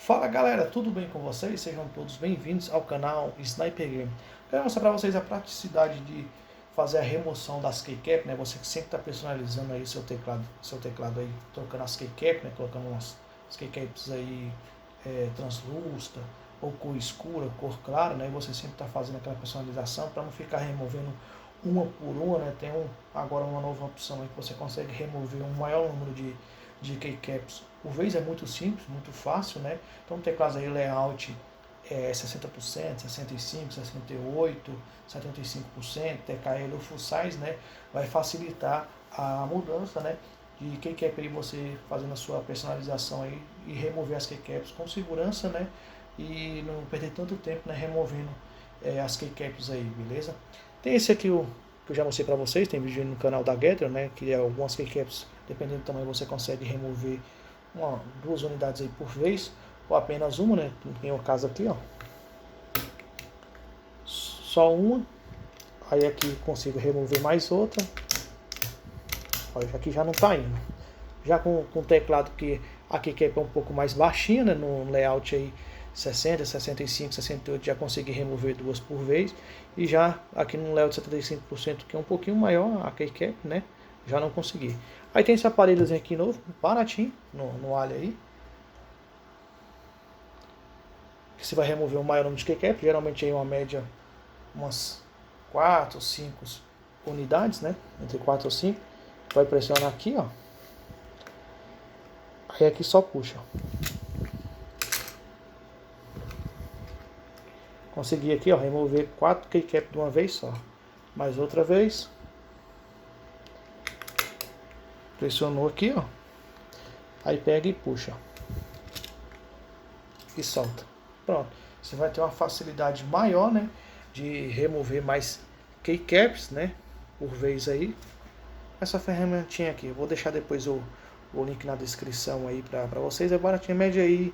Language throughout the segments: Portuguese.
Fala galera, tudo bem com vocês? Sejam todos bem-vindos ao canal Sniper Game. Quero mostrar para vocês a praticidade de fazer a remoção das keycaps, né? Você que sempre está personalizando aí seu teclado aí, trocando as keycaps, né? Colocando umas keycaps aí translúcida ou cor escura, cor clara, né? E você sempre está fazendo aquela personalização para não ficar removendo uma por uma, né? Tem agora uma nova opção aí que você consegue remover um maior número de keycaps. Por vez é muito simples, muito fácil, né? Então o teclado aí layout é 60%, 65%, 68%, 75%, TKL ou full size, né? Vai facilitar a mudança, né? De keycap aí você fazendo a sua personalização aí e remover as keycaps com segurança, né? E não perder tanto tempo, né? Removendo as keycaps aí, beleza? Tem esse aqui que eu já mostrei para vocês, tem vídeo no canal da Gather, né? Que é algumas keycaps, dependendo do tamanho, você consegue remover duas unidades aí por vez, ou apenas uma, né? Tem o caso aqui, ó. Só uma. Aí aqui consigo remover mais outra. Olha, aqui já não tá indo. Já com o teclado que a keycap é um pouco mais baixinha, né? No layout aí 60, 65, 68 já consegui remover duas por vez. E já aqui no layout 75%, que é um pouquinho maior a keycap, né? Já não consegui. Aí tem esse aparelhozinho aqui novo, baratinho, no Alho aí. Que você vai remover o maior número de keycap, geralmente aí uma média, umas 4 ou 5 unidades, né? Entre 4 ou 5. Vai pressionar aqui, ó. Aí aqui só puxa. Consegui aqui, ó, remover 4 keycaps de uma vez só. Mais outra vez. Pressionou aqui, ó. Aí pega e puxa. E solta. Pronto. Você vai ter uma facilidade maior, né? De remover mais keycaps, né? Por vez aí. Essa ferramentinha aqui. Eu vou deixar depois o link na descrição aí pra vocês. É baratinha, média aí.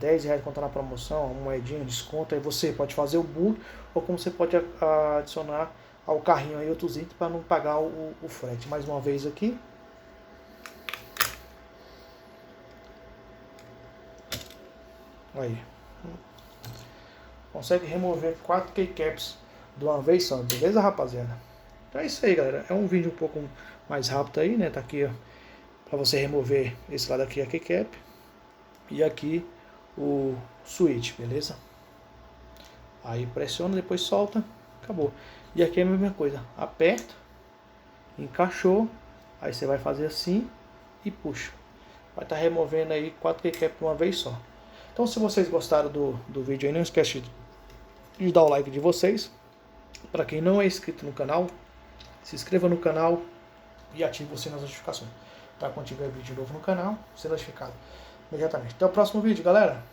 R$10 quando tá na promoção, uma moedinha, desconto. Aí você pode fazer o book, ou como você pode adicionar ao carrinho aí outros itens para não pagar o frete. Mais uma vez aqui. Aí. Consegue remover 4 keycaps de uma vez só, beleza, rapaziada? Então é isso aí, galera. É um vídeo um pouco mais rápido aí, né? Tá aqui, ó, para você remover esse lado aqui a keycap e aqui o switch, beleza? Aí pressiona, depois solta, acabou. E aqui é a mesma coisa, aperta, encaixou, aí você vai fazer assim e puxa. Vai estar removendo aí 4 keycaps de uma vez só. Então se vocês gostaram do vídeo aí, não esquece de dar o like de vocês. Para quem não é inscrito no canal, se inscreva no canal e ative o sininho das notificações. Para quando tiver vídeo novo no canal, ser notificado imediatamente. Até o próximo vídeo, galera!